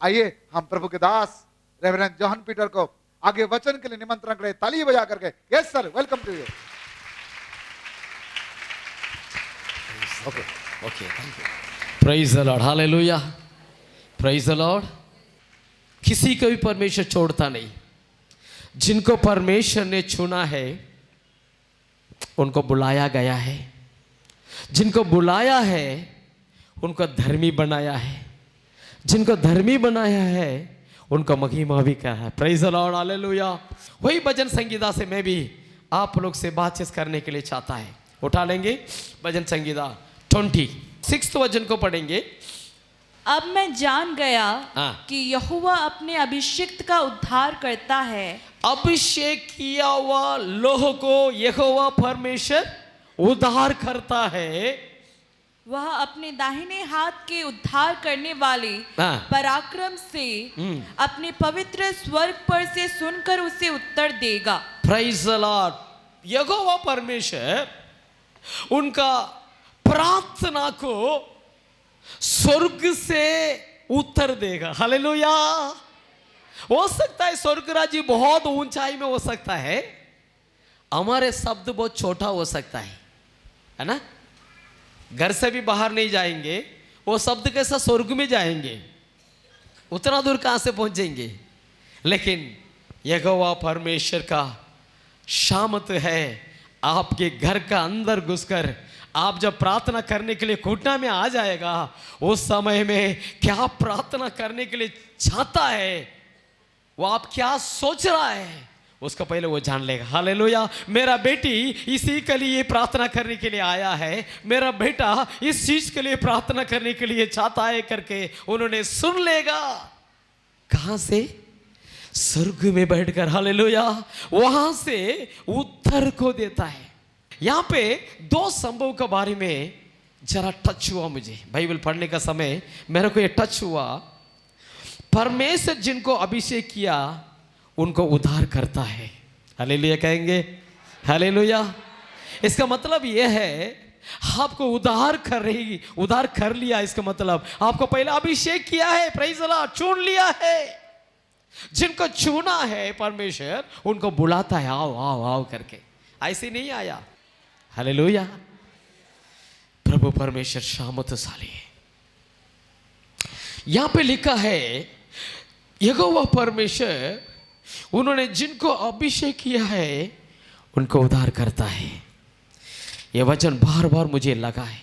आइए हम प्रभु के दास रेवरेंड जॉन पीटर को आगे वचन के लिए निमंत्रण करें, ताली बजा करके। Yes sir, welcome to you. Okay okay, thank you. Praise the Lord, hallelujah, praise the lord. किसी को भी परमेश्वर छोड़ता नहीं। जिनको परमेश्वर ने चुना है उनको बुलाया गया है, जिनको बुलाया है उनको धर्मी बनाया है, जिनको धर्मी बनाया है उनको महिमा भी कहा है। Praise the Lord, hallelujah. वही भजन संगीता से मैं भी आप लोग से बातचीत करने के लिए चाहता है। उठा लेंगे भजन संगीता 26 वचन को पढ़ेंगे। अब मैं जान गया हाँ। कि यहोवा अपने अभिषिक्त का उद्धार करता है। अभिषेक किया हुआ लोह को यहोवा परमेश्वर उद्धार करता है। वह अपने दाहिने हाथ के उद्धार करने वाले हाँ। पराक्रम से अपने पवित्र स्वर्ग पर से सुनकर उसे उत्तर देगा। Praise the Lord. यहोवा परमेश्वर उनका प्रार्थना को स्वर्ग से उत्तर देगा। हालेलुया। हो सकता है स्वर्ग राज्य बहुत ऊंचाई में हो सकता है, हमारे शब्द बहुत छोटा हो सकता है ना। घर से भी बाहर नहीं जाएंगे, वो शब्द के साथ स्वर्ग में जाएंगे, उतना दूर कहां से पहुंचेंगे। लेकिन यहोवा परमेश्वर का सामर्थ है आपके घर का अंदर घुसकर आप जब प्रार्थना करने के लिए घुटना में आ जाएगा, उस समय में क्या प्रार्थना करने के लिए चाहता है, वो आप क्या सोच रहा है, उसका पहले वो जान लेगा। हालेलुया। मेरा बेटी इसी के लिए प्रार्थना करने के लिए आया है, मेरा बेटा इस चीज के लिए प्रार्थना करने के लिए चाहता है करके उन्होंने सुन लेगा। कहां से? स्वर्ग में बैठकर। हालेलुया। वहां से उत्तर को देता है। यहां पे दो संभव के बारे में जरा टच हुआ मुझे, बाइबल पढ़ने का समय मेरे को ये टच हुआ। परमेश्वर जिनको अभिषेक किया उनको उद्धार करता है। हालेलुया कहेंगे, हालेलुया। इसका मतलब यह है आपको उद्धार कर लिया। इसका मतलब आपको पहले अभिषेक किया है, प्रेज़ द लॉर्ड, चुन लिया है। जिनको चुना है परमेश्वर उनको बुलाता है, आओ आओ आओ करके। ऐसे नहीं आया। हालेलुया। प्रभु परमेश्वर सामर्थशाली है। यहां पे लिखा है यहोवा परमेश्वर उन्होंने जिनको अभिषेक किया है उनको उद्धार करता है। यह वचन बार बार मुझे लगा है।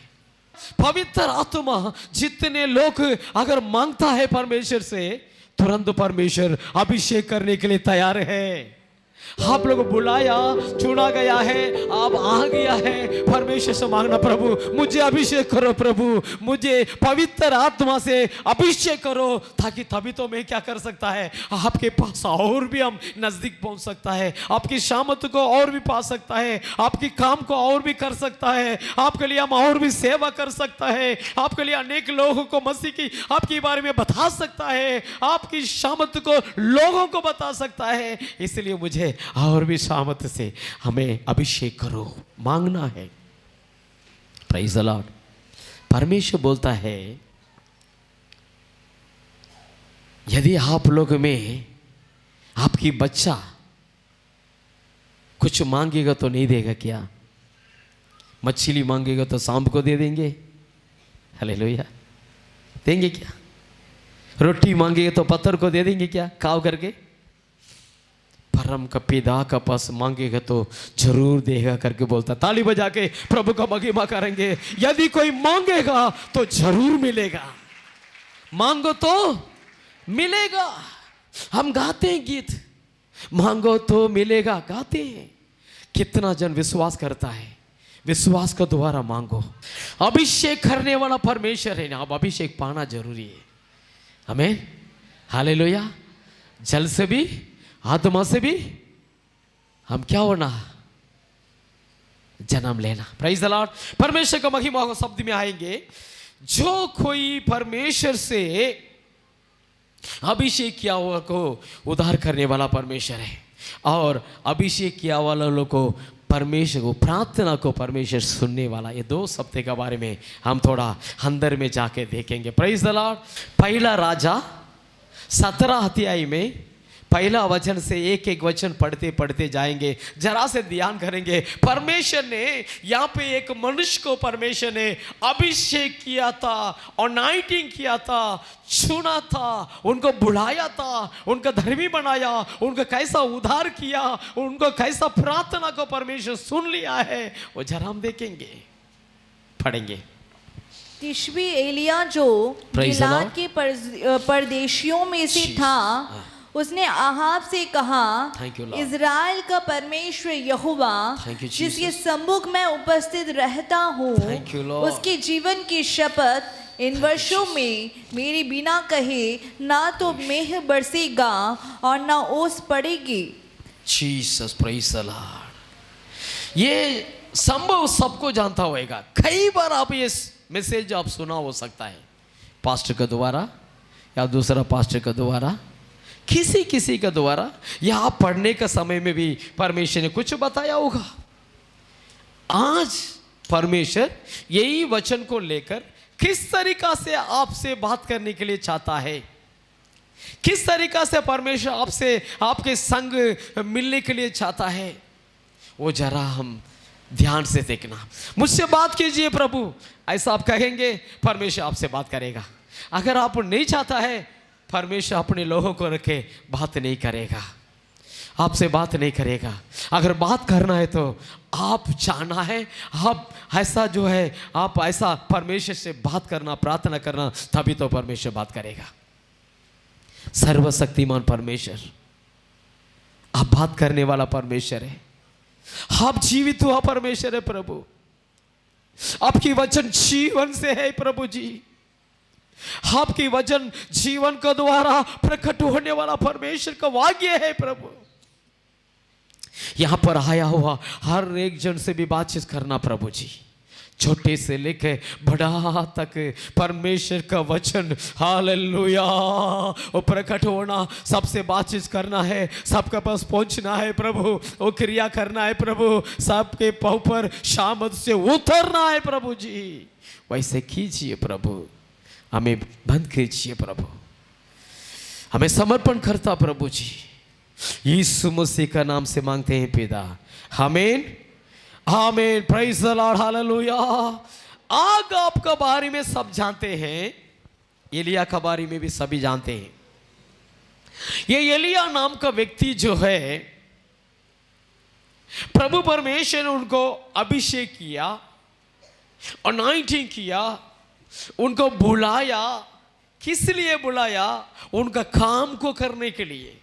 पवित्र आत्मा जितने लोग अगर मांगता है परमेश्वर से, तुरंत परमेश्वर अभिषेक करने के लिए तैयार है। आप लोग बुलाया, चुना गया है, आप आ गया है। परमेश्वर से मांगना, प्रभु मुझे अभिषेक करो, प्रभु मुझे पवित्र आत्मा से अभिषेक करो, ताकि तभी तो मैं क्या कर सकता है, आपके पास और भी हम नजदीक पहुंच सकता है, आपकी शामत को और भी पा सकता है, आपकी काम को और भी कर सकता है, आपके लिए हम और भी सेवा कर सकता है, आपके लिए अनेक लोगों को मसीह की आपके बारे में बता सकता है, आपकी शामत को लोगों को बता सकता है। इसलिए मुझे और भी सामर्थ से हमें अभिषेक करो, मांगना है। Praise the Lord. परमेश्वर बोलता है यदि आप लोग में आपकी बच्चा कुछ मांगेगा तो नहीं देगा क्या? मछली मांगेगा तो सांप को दे देंगे? हालेलुया। देंगे क्या? रोटी मांगेगा तो पत्थर को दे देंगे क्या काव करके? परम का पिता का पास मांगेगा तो जरूर देगा करके बोलता। ताली बजा के प्रभु का महिमा करेंगे। यदि कोई मांगेगा तो जरूर मिलेगा, मांगो तो मिलेगा। हम गाते हैं गीत, मांगो तो मिलेगा, गाते हैं। कितना जन विश्वास करता है? विश्वास का द्वारा मांगो। अभिषेक करने वाला परमेश्वर है ना, अब अभिषेक पाना जरूरी है। आमीन, हालेलुया। जल से भी आत्मा से भी हम क्या होना? जन्म लेना। Praise the Lord. परमेश्वर का महिमा को शब्द में आएंगे। जो कोई परमेश्वर से अभिषेक किया हुआ को उद्धार करने वाला परमेश्वर है, और अभिषेक किया वाला लोग को परमेश्वर को प्रार्थना को परमेश्वर सुनने वाला। ये दो शब्द के बारे में हम थोड़ा अंदर में जाके देखेंगे। Praise the Lord. पहला राजा 17 अध्याय में पहला वचन से एक एक वचन पढ़ते पढ़ते जाएंगे, जरा से ध्यान करेंगे। परमेश्वर ने यहाँ पे एक मनुष्य को परमेश्वर ने अभिषेक किया था, अनॉइंटिंग किया था, चुना था, उनको बुलाया था, उनको धर्मी बनाया, उनको कैसा उद्धार किया, उनको कैसा प्रार्थना को परमेश्वर सुन लिया है, वो जरा हम देखेंगे, पढ़ेंगे। तिशबी एलिया जो Praise the गिलाद Lord. के परदेशियों में से Jesus. था, उसने आहाब से कहा, Thank you, Lord. इज़राइल का परमेश्वर यहोवा Thank you, जिसके Jesus. सम्मुख मैं उपस्थित रहता हूँ, Thank you, Lord. उसके जीवन की शपथ इन वर्षों में मेरे बिना कहे ना तो मेघ बरसेगा और ना ओस पड़ेगी। Jesus praise the Lord. ये संभव सबको जानता होगा। कई बार आप ये मैसेज आप सुना हो सकता है, पास्टर के द्वारा या दूसरा पास्टर के द्वारा, किसी किसी के द्वारा, या आप पढ़ने का समय में भी परमेश्वर ने कुछ बताया होगा। आज परमेश्वर यही वचन को लेकर किस तरीका से आपसे बात करने के लिए चाहता है, किस तरीका से परमेश्वर आपसे आपके संग मिलने के लिए चाहता है, वो जरा हम ध्यान से देखना। मुझसे बात कीजिए प्रभु, ऐसा आप कहेंगे, परमेश्वर आपसे बात करेगा। अगर आप नहीं चाहता है, परमेश्वर अपने लोगों को रखे बात नहीं करेगा, आपसे बात नहीं करेगा। अगर बात करना है तो आप जाना है, आप ऐसा जो है, आप ऐसा परमेश्वर से बात करना, प्रार्थना करना, तभी तो परमेश्वर बात करेगा। सर्वशक्तिमान परमेश्वर, आप बात करने वाला परमेश्वर है, आप जीवित हुआ परमेश्वर है प्रभु, आपकी वचन जीवन से है प्रभु जी, आपकी वचन जीवन के द्वारा प्रकट होने वाला परमेश्वर का वाक्य है प्रभु। यहां पर आया हुआ हर एक जन से भी बातचीत करना प्रभु जी, छोटे से लेके बड़ा तक परमेश्वर का वचन, हालेलुया, वो प्रकट होना, सबसे बातचीत करना है, सबके पास पहुंचना है प्रभु, वो क्रिया करना है प्रभु, सबके पाँव पर शामत से उतरना है प्रभु जी। वैसे कीजिए प्रभु, हमें बंद कीजिए प्रभु, हमें समर्पण करता प्रभु जी, यीशु मसीह का नाम से मांगते हैं पिता, आमीन आमीन। Praise the Lord, hallelujah. आग आपका बारे में सब जानते हैं, एलिया का बारे में भी सभी जानते हैं। ये एलिया नाम का व्यक्ति जो है, प्रभु परमेश्वर ने उनको अभिषेक किया, अनॉइंटिंग किया, उनको बुलाया। किस लिए बुलाया? उनका काम को करने के लिए।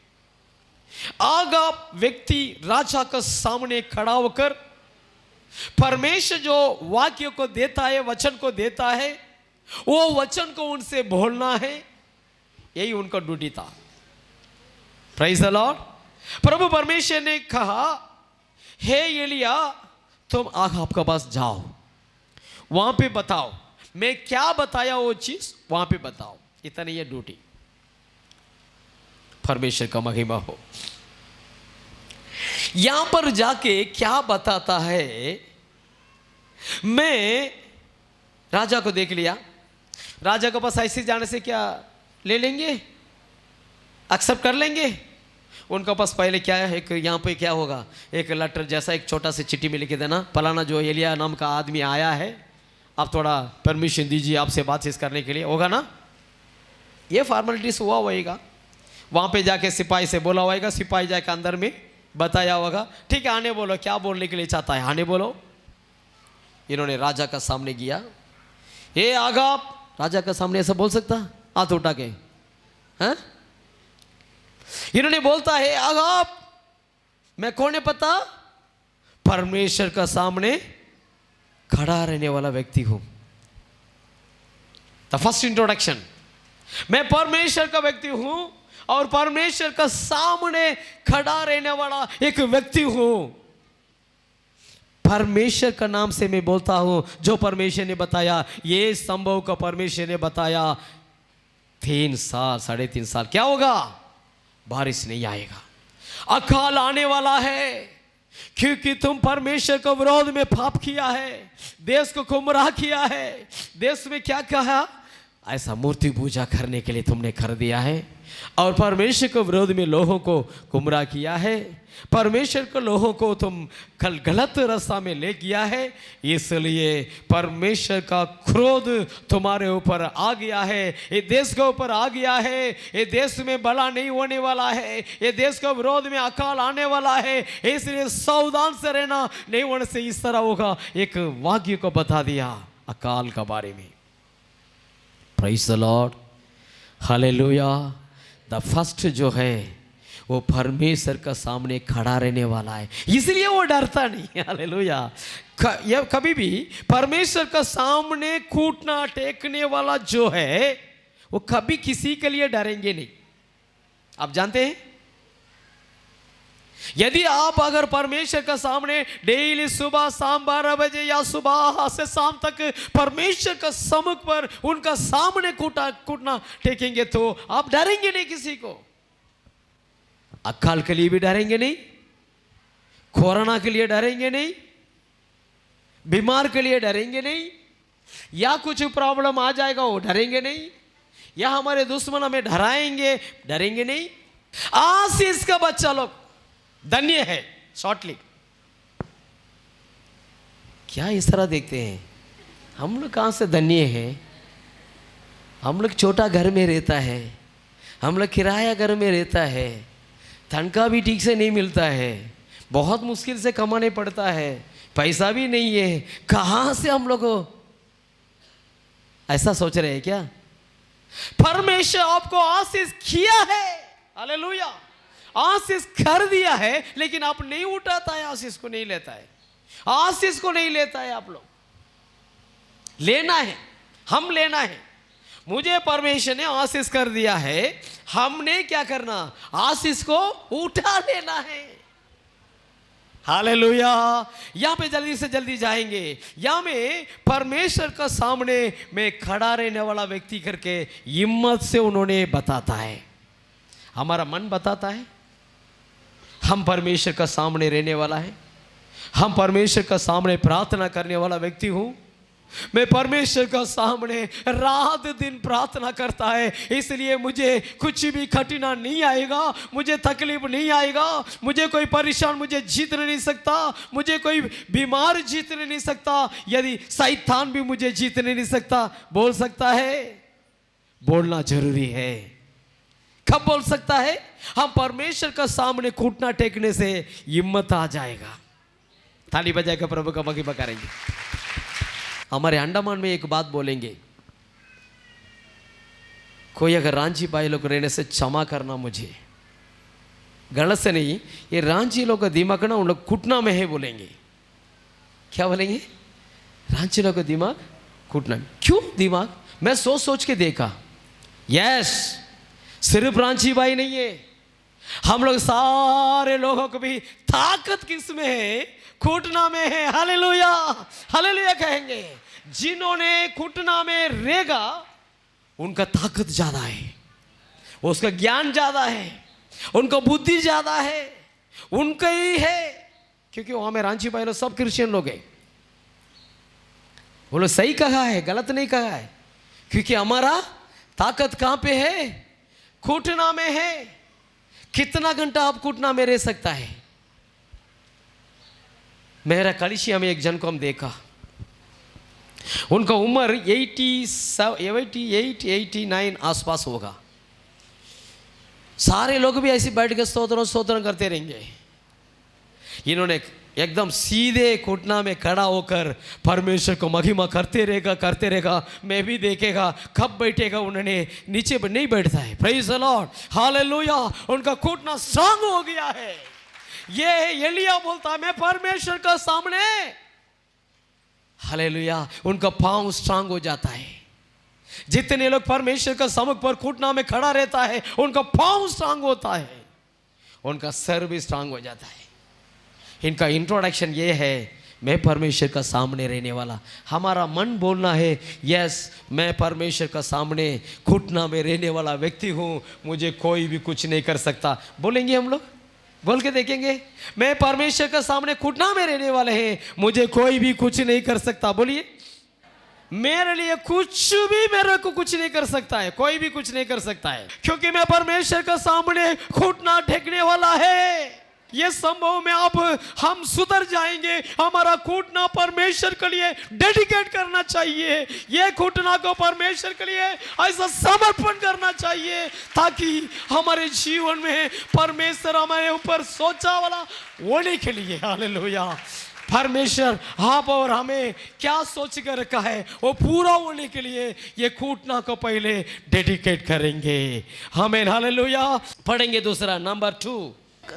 आग आप व्यक्ति राजा का सामने खड़ा होकर परमेश्वर जो वाक्य को देता है, वचन को देता है, वो वचन को उनसे बोलना है, यही उनका ड्यूटी था। Praise the Lord. प्रभु परमेश्वर ने कहा, हे एलिया, तुम आग के पास जाओ, वहां पे बताओ, मैं क्या बताया वो चीज वहां पे बताओ, इतना ये ड्यूटी। परमेश्वर का महिमा हो। यहां पर जाके क्या बताता है, मैं राजा को देख लिया, राजा के पास ऐसे जाने से क्या ले लेंगे, एक्सेप्ट कर लेंगे? उनका पास पहले क्या है, एक यहाँ पे क्या होगा, एक लेटर जैसा एक छोटा सा चिट्ठी में लिख देना, फलाना जो एलिया नाम का आदमी आया है, आप थोड़ा परमिशन दीजिए आपसे बातचीत करने के लिए, होगा ना? ये फॉर्मेलिटीज हुआ होगा। वहाँ पे जाके सिपाही से बोला होगा, सिपाही जाके अंदर में बताया होगा, ठीक है आने बोलो, क्या बोलने के लिए चाहता है आने बोलो। इन्होंने राजा का सामने किया, ये आगाप, राजा का सामने ऐसा बोल सकता हाथ उठा के? हैं? इन्होंने बोलता है, आगाप मैं कौन है पता? परमेश्वर का सामने खड़ा रहने वाला व्यक्ति हूं। द फर्स्ट इंट्रोडक्शन, मैं परमेश्वर का व्यक्ति हूं और परमेश्वर का सामने खड़ा रहने वाला एक व्यक्ति हूं। परमेश्वर का नाम से मैं बोलता हूं, जो परमेश्वर ने बताया, ये संभव का परमेश्वर ने बताया। 3 साल 3.5 साल क्या होगा? बारिश नहीं आएगा, अकाल आने वाला है, क्योंकि तुम परमेश्वर के विरोध में पाप किया है, देश को गुमराह किया है। देश में क्या कहा? ऐसा मूर्ति पूजा करने के लिए तुमने कर दिया है और परमेश्वर के विरोध में लोगों को गुमराह किया है, परमेश्वर के लोगों को तुम कल गलत रास्ता में ले गया है, इसलिए परमेश्वर का क्रोध तुम्हारे ऊपर आ गया है, ये देश के ऊपर आ गया है, ये देश में भला नहीं होने वाला है, ये देश के विरोध में अकाल आने वाला है, इसलिए सावधान से रहना, नहीं होने से इस तरह होगा। एक वाक्य को बता दिया अकाल के बारे में। Praise the Lord, hallelujah. The first जो है वो परमेश्वर का सामने खड़ा रहने वाला है, इसलिए वो डरता नहीं। हालेलुया। कभी भी परमेश्वर का सामने घुटना टेकने वाला जो है वो कभी किसी के लिए डरेंगे नहीं। आप जानते हैं, यदि आप अगर परमेश्वर का सामने डेली सुबह शाम 12 बजे या सुबह से शाम तक परमेश्वर का सम्मुख पर उनका सामने घुटना टेकेंगे तो आप डरेंगे नहीं किसी को। अकाल के लिए भी डरेंगे नहीं, कोरोना के लिए डरेंगे नहीं, बीमार के लिए डरेंगे नहीं, या कुछ प्रॉब्लम आ जाएगा वो डरेंगे नहीं, या हमारे दुश्मन हमें डराएंगे डरेंगे नहीं। आशीष का बच्चा लोग धन्य है। शॉर्टली क्या इस तरह देखते हैं, हम लोग कहाँ से धन्य हैं? हम लोग छोटा घर में रहता है, हम लोग किराया घर में रहता है, तनख्वाह भी ठीक से नहीं मिलता है, बहुत मुश्किल से कमाने पड़ता है, पैसा भी नहीं है, कहाँ से हम लोग ऐसा सोच रहे हैं क्या? परमेश्वर आपको आशीष किया है, हालेलुया, आशीष कर दिया है, लेकिन आप नहीं उठाता है, आशीष को नहीं लेता है, आशीष को नहीं लेता है। आप लोग लेना है, हम लेना है। मुझे परमेश्वर ने आशीष कर दिया है, हमने क्या करना, आशीष को उठा लेना है। हालेलुया। यहाँ पे जल्दी से जल्दी जाएंगे। यहाँ में परमेश्वर का सामने में खड़ा रहने वाला व्यक्ति करके हिम्मत से उन्होंने बताता है, हमारा मन बताता है हम परमेश्वर का सामने रहने वाला है, हम परमेश्वर का सामने प्रार्थना करने वाला व्यक्ति हूँ, मैं परमेश्वर का सामने रात दिन प्रार्थना करता है, इसलिए मुझे कुछ भी कठिनाई नहीं आएगा, मुझे तकलीफ नहीं आएगा, मुझे कोई परेशान मुझे जीत नहीं सकता, मुझे कोई बीमार जीत नहीं सकता, यदि शैतान भी मुझे जीत नहीं सकता। बोल सकता है? बोलना जरूरी है। कब बोल सकता है? हम परमेश्वर का सामने घुटना टेकने से हिम्मत आ जाएगा। ताली बजाकर प्रभु का महिमा करेंगे। हमारे अंडमान में एक बात बोलेंगे, कोई अगर रांची भाई लोग रहने से क्षमा करना, मुझे गलत से नहीं, ये रांची लोग का दिमाग ना उन लोग घुटना में है बोलेंगे। क्या बोलेंगे? रांची लोग का दिमाग घुटना में। क्यों दिमाग? मैं सोच सोच के देखा, यस, सिर्फ रांची भाई नहीं है, हम लोग सारे लोगों को भी ताकत किस में है? घुटना में है। हालेलुया, हालेलुया कहेंगे। जिन्होंने घुटना में रहेगा उनका ताकत ज्यादा है, उसका ज्ञान ज्यादा है, उनका बुद्धि ज्यादा है, उनका ही है। क्योंकि वहां में रांची भाई लोग सब क्रिश्चियन लोग हैं। वो लोग सही कहा है, गलत नहीं कहा है, क्योंकि हमारा ताकत कहां पे है? घुटना में है। कितना घंटा आप घुटना में रह सकता है? मेरा कलिसिया में एक जन को हम देखा, उनका उम्र 89 आसपास होगा। सारे लोग भी ऐसे बैठ के स्तोत्र करते रहेंगे। इन्होंने एकदम सीधे घुटना में खड़ा होकर परमेश्वर को महिमा करते रहेगा। मैं भी देखेगा कब बैठेगा। उन्होंने नीचे नहीं बैठता है। Praise the Lord, hallelujah. उनका घुटना स्ट्रांग हो गया है। ये एलिया बोलता है, मैं परमेश्वर का सामने, हालेलुया, उनका पांव स्ट्रांग हो जाता है। जितने लोग परमेश्वर का सम्मुख पर घुटना में खड़ा रहता है, उनका पांव स्ट्रांग होता है, उनका सर भी स्ट्रांग हो जाता है। इनका इंट्रोडक्शन ये है, मैं परमेश्वर का सामने रहने वाला। हमारा मन बोलना है, यस, मैं परमेश्वर का सामने घुटना में रहने वाला व्यक्ति हूँ, मुझे कोई भी कुछ नहीं कर सकता। बोलेंगे हम लोग? बोल के देखेंगे, मैं परमेश्वर के सामने घुटना में रहने वाले हैं, मुझे कोई भी कुछ नहीं कर सकता। बोलिए, मेरे लिए कुछ भी मेरे को कुछ नहीं कर सकता है, कोई भी कुछ नहीं कर सकता है, क्योंकि मैं परमेश्वर के सामने घुटना टेकने वाला है। ये संभव में अब हम सुधर जाएंगे, हमारा घुटना परमेश्वर के लिए डेडिकेट करना चाहिए, ये घुटना को परमेश्वर के लिए ऐसा समर्पण करना चाहिए ताकि हमारे जीवन में परमेश्वर हमारे ऊपर सोचा वाला होने के लिए, हालेलुया, परमेश्वर आप और हमें क्या सोच कर रखा है वो पूरा होने के लिए ये घुटना को पहले डेडिकेट करेंगे। हमें हालेलुया। पढ़ेंगे दूसरा नंबर 2।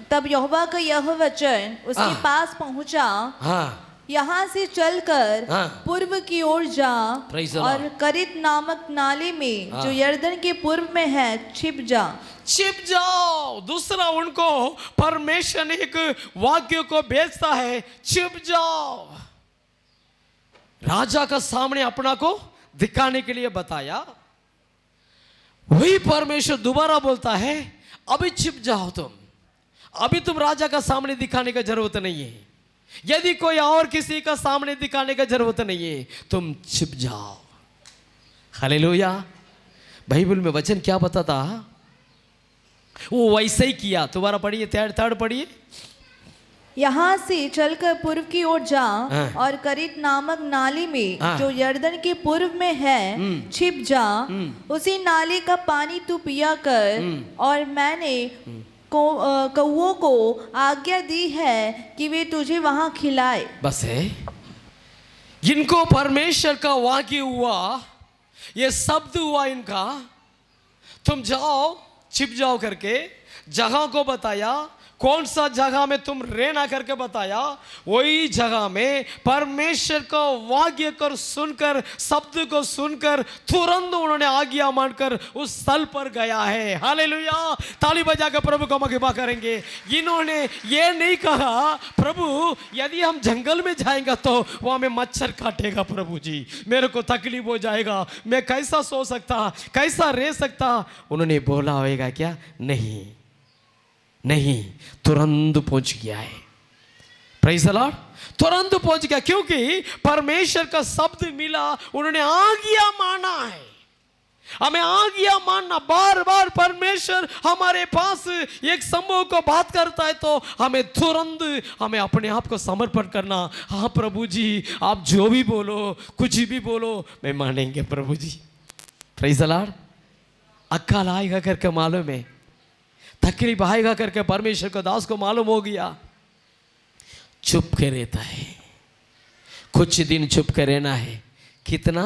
तब यहोवा का यह वचन उसके पास पहुंचा, हाँ, यहाँ से चलकर हाँ। पूर्व की ओर जा Praise the और Lord। करित नामक नाले में हाँ। जो यरदन के पूर्व में है छिप जा। छिप जाओ। दूसरा उनको परमेश्वर ने एक वाक्य को भेजता है, छिप जाओ। राजा का सामने अपना को दिखाने के लिए बताया, वही परमेश्वर दोबारा बोलता है, अभी छिप जाओ तुम, अभी तुम राजा का सामने दिखाने का जरूरत नहीं है, यदि कोई और किसी का सामने दिखाने का जरूरत नहीं है, तुम छिप जाओ। हालेलुया। बाइबल में वचन क्या बताता, वो वैसे ही किया। दोबारा पढ़िए, थर्ड पढ़िए। यहाँ से चलकर पूर्व की ओर जा हाँ। और करित नामक नाली में हाँ। जो यरदन के पूर्व में है छिप जा। उसी नाले का पानी तू पिया कर, और मैंने कौओं को आज्ञा दी है कि वे तुझे वहां खिलाए। बस है, इनको परमेश्वर का वाक्य हुआ, ये शब्द हुआ इनका, तुम जाओ, छिप जाओ करके जगह को बताया, कौन सा जगह में तुम रहना करके बताया, वही जगह में परमेश्वर का वाक्य कर सुनकर, शब्द को सुनकर तुरंत उन्होंने आज्ञा मानकर उस स्थल पर गया है। हालेलुया। ताली बजा कर प्रभु को महिमा करेंगे। इन्होंने ये नहीं कहा, प्रभु यदि हम जंगल में जाएंगे तो वो हमें मच्छर काटेगा, प्रभु जी मेरे को तकलीफ हो जाएगा, मैं कैसा सो सकता, कैसा रह सकता। उन्होंने बोला होगा क्या? नहीं, तुरंत पहुंच गया है। Praise the Lord. तुरंत पहुंच गया, क्योंकि परमेश्वर का शब्द मिला, उन्होंने आज्ञा माना है। हमें आज्ञा मानना, बार बार परमेश्वर हमारे पास एक संभव को बात करता है तो हमें तुरंत हमें अपने आप को समर्पण करना। हाँ प्रभु जी, आप जो भी बोलो, कुछ भी बोलो, मैं मानेंगे प्रभु जी। Praise the lord. अकाल आएगा करके मालूम है, तकलीफ आएगा करके परमेश्वर को दास को मालूम हो गया, चुप के रहता है। कुछ दिन चुप के रहना है। कितना?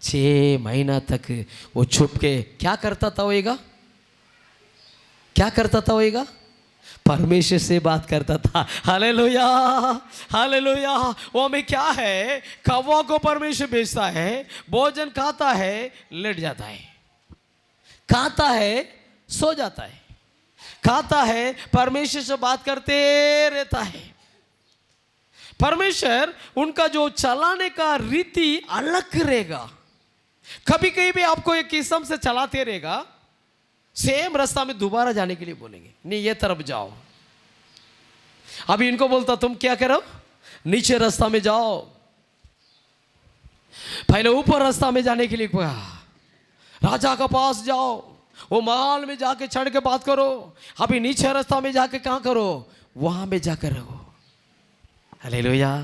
6 महीना तक वो चुप के क्या करता था होएगा? क्या करता था होएगा? परमेश्वर से बात करता था। Hallelujah, hallelujah. वो हमें क्या है, कौवा को परमेश्वर भेजता है, भोजन खाता है, लेट जाता है, खाता है, सो जाता है, खाता है, परमेश्वर से बात करते रहता है। परमेश्वर उनका जो चलाने का रीति अलग रहेगा। कभी कहीं भी आपको एक किस्म से चलाते रहेगा, सेम रास्ता में दोबारा जाने के लिए बोलेंगे, नहीं ये तरफ जाओ। अभी इनको बोलता तुम क्या करो, नीचे रास्ता में जाओ, पहले ऊपर रास्ता में जाने के लिए कहा, राजा के पास जाओ, वो महल में जाके चढ़ के बात करो, अभी नीचे रास्ता में जाके कहाँ करो, वहां में जाकर रहो। हालेलुया।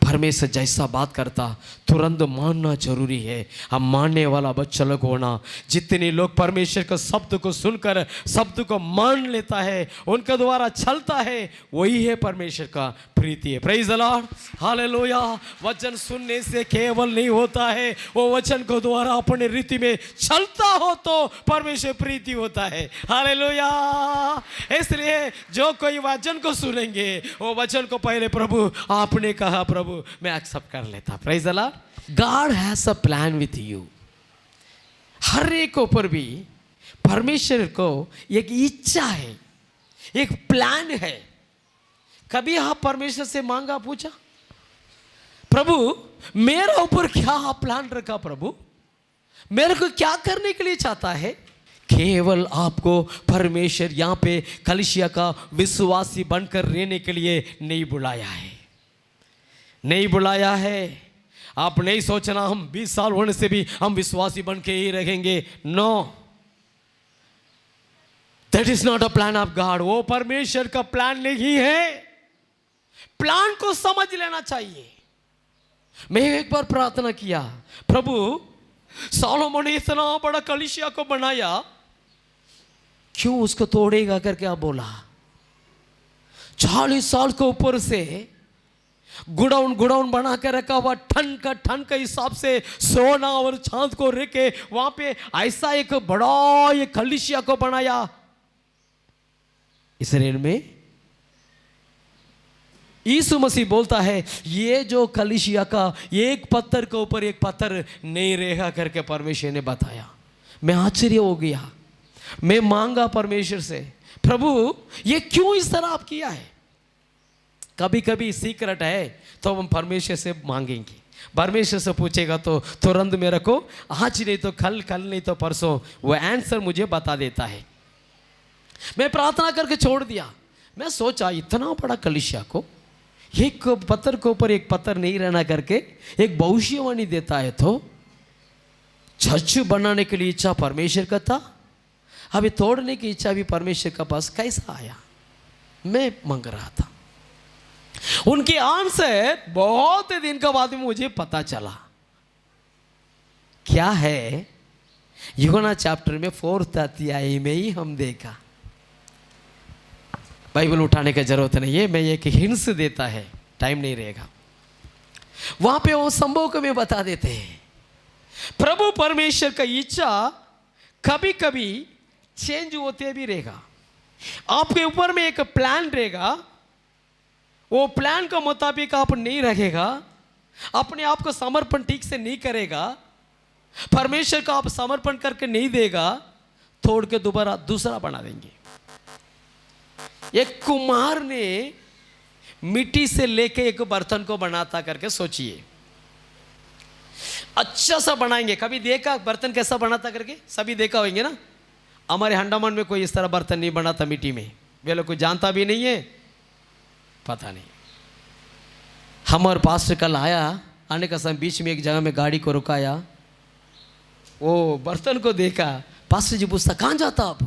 परमेश्वर जैसा बात करता तुरंत मानना जरूरी है। हम मानने वाला बच्चा लोग होना। जितने लोग परमेश्वर के शब्द को सुनकर शब्द को मान लेता है, उनके द्वारा चलता है, वही है परमेश्वर का प्रीति है। Praise the Lord. हालेलुया। वचन सुनने से केवल नहीं होता है, वो वचन को द्वारा अपने रीति में चलता हो तो परमेश्वर प्रीति होता है। हालेलुया। इसलिए जो कोई वचन को सुनेंगे, वो वचन को पहले प्रभु आपने कहा, प्रभु मैं एक्सेप्ट कर लेता। Praise the lord. God has a plan with you. हर एक ऊपर भी परमेश्वर को एक इच्छा है, एक प्लान है। कभी आप परमेश्वर से मांगा, पूछा, प्रभु मेरा ऊपर क्या प्लान रखा, प्रभु मेरे को क्या करने के लिए चाहता है? केवल आपको परमेश्वर यहाँ पे कलीसिया का विश्वासी बनकर रहने के लिए नहीं बुलाया है, नहीं बुलाया है। आप नहीं सोचना हम 20 साल होने से भी हम विश्वासी बन के ही रहेंगे। No, that is not a plan of God. वो परमेश्वर का प्लान नहीं है। प्लान को समझ लेना चाहिए। मैं एक बार प्रार्थना किया, प्रभु सोलोमन ने इतना बड़ा कलीसिया को बनाया, क्यों उसको तोड़ेगा करके आप बोला। 40 साल के ऊपर से गुडाउन बना के रखा हुआ, ठन का हिसाब से सोना और चांद को रख के वहां पे ऐसा एक बड़ा ये कलीसिया को बनाया। इसराइल में यीशु मसीह बोलता है ये जो कलीसिया का एक पत्थर के ऊपर एक पत्थर नहीं रहेगा करके परमेश्वर ने बताया। मैं आश्चर्य हो गया। मैं मांगा परमेश्वर से, प्रभु ये क्यों इस तरह आप किया है। कभी कभी सीक्रेट है तो हम परमेश्वर से मांगेंगे, परमेश्वर से पूछेगा तो तुरंत मेरे को आज नहीं तो कल नहीं तो परसों वो आंसर मुझे बता देता है। मैं प्रार्थना करके छोड़ दिया। मैं सोचा इतना बड़ा कलीसिया को एक पत्थर के ऊपर एक पत्थर नहीं रहना करके एक भविष्यवाणी देता है, तो चर्च बनाने के लिए इच्छा परमेश्वर का था, अभी तोड़ने की इच्छा भी परमेश्वर के पास कैसा आया। मैं मांग रहा था। उनकी आंसर बहुत दिन के बाद में मुझे पता चला क्या है। यूहन्ना चैप्टर में 4:30 में ही हम देखा। बाइबल उठाने की जरूरत नहीं है, मैं एक हिंस देता है, टाइम नहीं रहेगा। वहां पे वो संभव को में बता देते हैं। प्रभु परमेश्वर का इच्छा कभी कभी चेंज होते भी रहेगा। आपके ऊपर में एक प्लान रहेगा, वो प्लान के मुताबिक आप नहीं रहेगा, अपने आप को समर्पण ठीक से नहीं करेगा, परमेश्वर का आप समर्पण करके नहीं देगा, तोड़ के दोबारा दूसरा बना देंगे। एक कुम्हार ने मिट्टी से लेके एक बर्तन को बनाता करके सोचिए, अच्छा सा बनाएंगे। कभी देखा बर्तन कैसा बनाता करके? सभी देखा होंगे ना। हमारे अंडमान में कोई इस तरह बर्तन नहीं बनाता मिट्टी में, वे लोग कोई जानता भी नहीं है, पता नहीं। हमारे पास कल आया, आने का समय बीच में एक जगह में गाड़ी को रुकाया, वो बर्तन को देखा। पास्टर जी पूछता कहाँ जाता आप?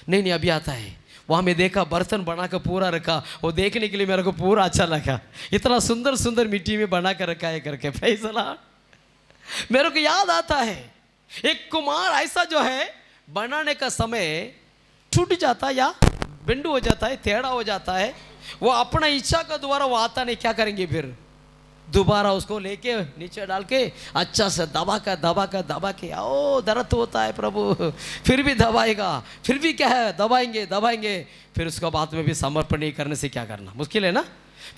नहीं अभी आता है। वहाँ में देखा बर्तन बना कर पूरा रखा। वो देखने के लिए मेरे को पूरा अच्छा लगा, इतना सुंदर सुंदर मिट्टी में बना कर रखा है करके। Praise the Lord. मेरे को याद आता है एक कुम्हार ऐसा जो है बनाने का समय टूट जाता या बिंडू हो जाता है, टेढ़ा हो जाता है, वो अपना इच्छा का द्वारा वो आता नहीं। क्या करेंगे फिर? दोबारा उसको लेके नीचे डाल के अच्छा से दबा के ओ दर्द होता है प्रभु, फिर भी दबाएगा, फिर भी क्या है दबाएंगे, फिर उसको बाद में भी समर्पण नहीं करने से क्या करना? मुश्किल है ना।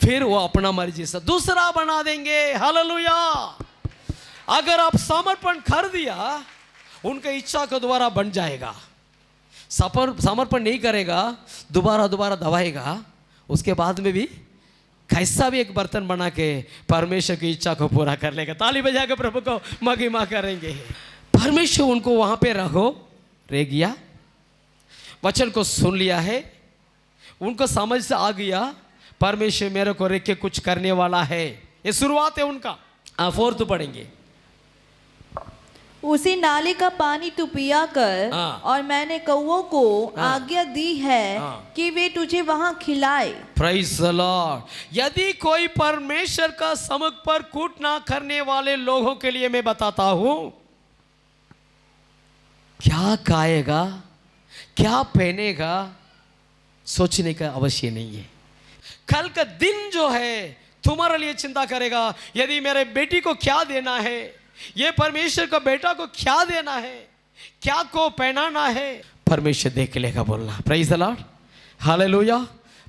फिर वो अपना मर्जी से दूसरा बना देंगे। हालेलुया। अगर आप समर्पण कर दिया, उनके इच्छा के द्वारा बन जाएगा। समर्पण नहीं करेगा, दोबारा दबाएगा, उसके बाद में भी कैसा भी एक बर्तन बना के परमेश्वर की इच्छा को पूरा कर लेगा। ताली बजा के प्रभु को महिमा करेंगे। परमेश्वर उनको वहां पे रह गया, वचन को सुन लिया है, उनको समझ से आ गया परमेश्वर मेरे को रख के कुछ करने वाला है। ये शुरुआत है उनका। 4 पढ़ेंगे। उसी नाले का पानी तू पिया कर, और मैंने कौओं को आज्ञा दी है कि वे तुझे वहां खिलाए। Praise the Lord. यदि कोई परमेश्वर का समुख पर कूट ना करने वाले लोगों के लिए मैं बताता हूं, क्या खाएगा, क्या पहनेगा, सोचने का अवश्य नहीं है। कल का दिन जो है तुम्हारे लिए चिंता करेगा। यदि मेरे बेटी को क्या देना है, ये परमेश्वर का बेटा को क्या देना है, क्या को पहनाना है, परमेश्वर देख लेगा बोलना। Praise the Lord. हालेलुया।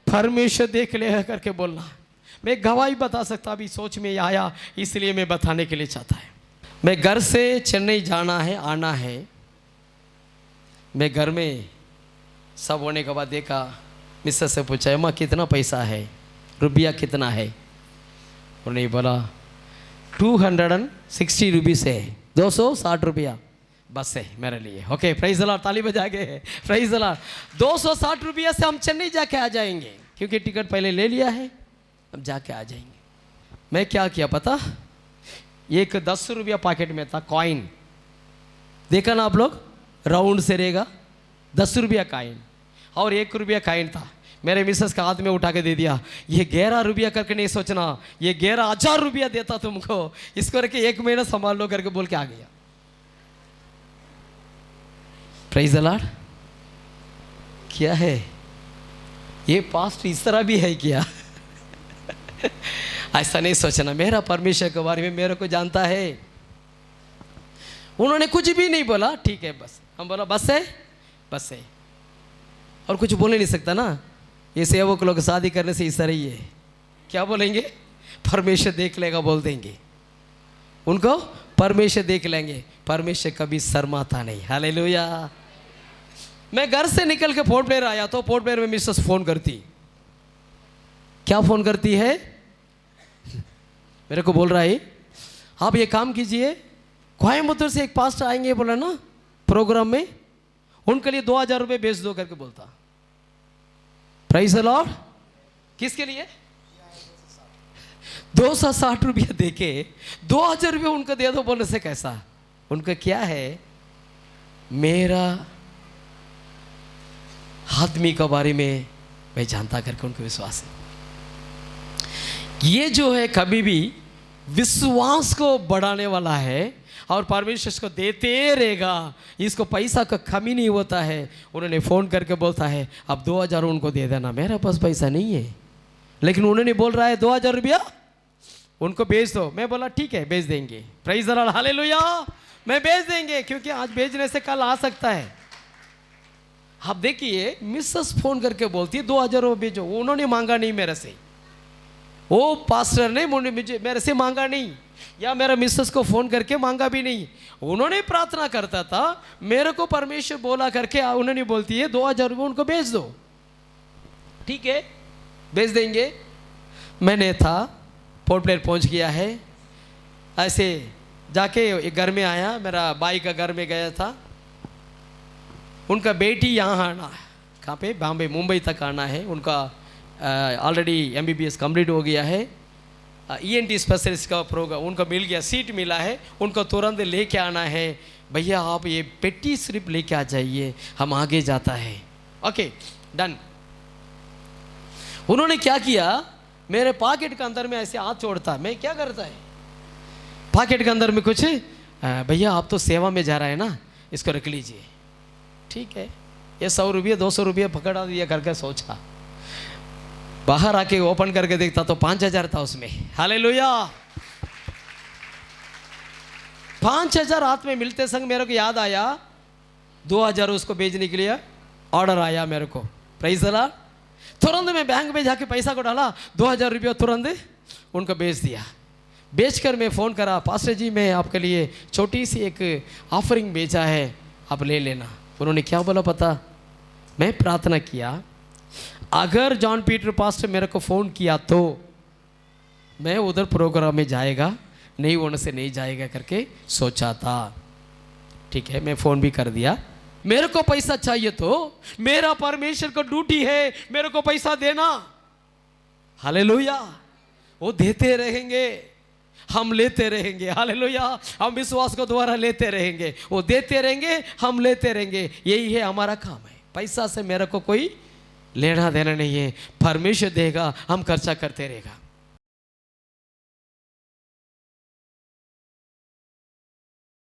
परमेश्वर देख लेगा करके बोलना। मैं गवाही बता सकता, अभी सोच में आया इसलिए मैं बताने के लिए चाहता है। मैं घर से चेन्नई जाना है, आना है। मैं घर में सब होने के बाद देखा, मिसेस से पूछा अम्मा कितना पैसा है, रुपया कितना है? उन्होंने बोला 260 रुपीज़ है, 260 रुपया बस है मेरे लिए। Okay, praise the Lord. ताली बजा के प्रेज़ द लॉर्ड। 260 रुपया से हम चेन्नई जाके आ जाएंगे, क्योंकि टिकट पहले ले लिया है, अब जाके आ जाएंगे। मैं क्या किया पता? एक 10 रुपया पॉकेट में था कॉइन, देखा ना आप लोग, राउंड से रहेगा, 10 रुपया कॉइन और 1 रुपया कॉइन था। मेरे मिसेस का हाथ में उठा के दे दिया, ये 11 रुपया करके नहीं सोचना, ये 11,000 रुपया देता तुमको, इसको रख के 1 महीना संभाल लो करके बोल के आ गया। Praise the Lord. क्या है ये पास्ट इस तरह भी है क्या? ऐसा नहीं सोचना, मेरा परमेश्वर के बारे में मेरे को जानता है। उन्होंने कुछ भी नहीं बोला, ठीक है बस, हम बोला बस है, बस है, और कुछ बोल नहीं सकता ना। ये सेवक लोग शादी करने से इस तरह ही है, क्या बोलेंगे, परमेश्वर देख लेगा बोल देंगे, उनको परमेश्वर देख लेंगे। परमेश्वर कभी शर्माता नहीं। हालेलुया। मैं घर से निकल के पोर्ट ब्लेयर आया तो पोर्ट ब्लेयर में मिसेस फोन करती, क्या फोन करती है, मेरे को बोल रहा है आप ये काम कीजिए, कोयम्बतूर से एक पास्टर आएंगे बोला ना प्रोग्राम में, उनके लिए 2,000 रुपये भेज दो करके बोलता। Praise the lord. किसके लिए? 260 रुपया देके 2,000 रुपये उनको दे दो बोलने से कैसा? उनका क्या है, मेरा आदमी के बारे में मैं जानता करके उनको विश्वास है। ये जो है कभी भी विश्वास को बढ़ाने वाला है और परमेश्वर इसको देते रहेगा, इसको पैसा का कमी नहीं होता है। उन्होंने फ़ोन करके बोलता है अब 2,000 उनको दे देना, मेरे पास पैसा नहीं है, लेकिन उन्होंने बोल रहा है 2,000 रुपया उनको भेज दो। मैं बोला ठीक है भेज देंगे। Praise the Lord. हालेलुया। मैं भेज देंगे, क्योंकि आज भेजने से कल आ सकता है। आप देखिए मिसेस फोन करके बोलती है 2,000 रुपये भेजो, उन्होंने मांगा नहीं मेरे से, वो पास्टर ने मेरे से मांगा नहीं, या मेरा मिसेस को फोन करके मांगा भी नहीं, उन्होंने प्रार्थना करता था, मेरे को परमेश्वर बोला करके उन्होंने बोलती है 2,000 रुपये उनको भेज दो। ठीक है भेज देंगे। मैंने था पोर्ट ब्लेयर पहुंच गया है, ऐसे जाके एक घर में आया, मेरा भाई का घर में गया था, उनका बेटी यहाँ आना, कहाँ पे, बॉम्बे मुंबई तक आना है, उनका ऑलरेडी MBBS कंप्लीट हो गया है, ENT स्पेशलिस्ट का प्रोग्राम उनका मिल गया, सीट मिला है, उनको तुरंत लेके आना है। भैया आप ये पेटी सिर्फ लेके आ जाइए, हम आगे जाता है। Okay done. उन्होंने क्या किया, मेरे पॉकेट के अंदर में ऐसे हाथ छोड़ता, मैं क्या करता है, पॉकेट के अंदर में कुछ, भैया आप तो सेवा में जा रहा है ना, इसको रख लीजिए। ठीक है, ये 100 रुपये 200 रुपये पकड़ा दिया करके सोचा, बाहर आके ओपन करके देखता तो 5,000 था उसमें। हालेलुया। 5,000 हाथ में मिलते संग मेरे को याद आया 2,000 उसको भेजने के लिए ऑर्डर आया मेरे को। Praise the Lord. तुरंत मैं बैंक में जाके पैसा को डाला, 2,000 रुपया तुरंत उनको भेज दिया। बेचकर मैं फ़ोन करा, पास्टर जी मैं आपके लिए छोटी सी एक ऑफरिंग भेजा है, आप ले लेना। उन्होंने क्या बोला पता, मैं प्रार्थना किया अगर जॉन पीटर पास्टर मेरे को फ़ोन किया तो मैं उधर प्रोग्राम में जाएगा, नहीं होने से नहीं जाएगा करके सोचा था। ठीक है मैं फ़ोन भी कर दिया। मेरे को पैसा चाहिए तो मेरा परमेश्वर का ड्यूटी है मेरे को पैसा देना। हालेलुया। वो देते रहेंगे, हम लेते रहेंगे। हालेलुया। हम विश्वास को द्वारा लेते रहेंगे, वो देते रहेंगे, हम लेते रहेंगे। यही है हमारा काम है। पैसा से मेरे को कोई लेना देना नहीं है, परमेश्वर देगा, हम खर्चा करते रहेगा।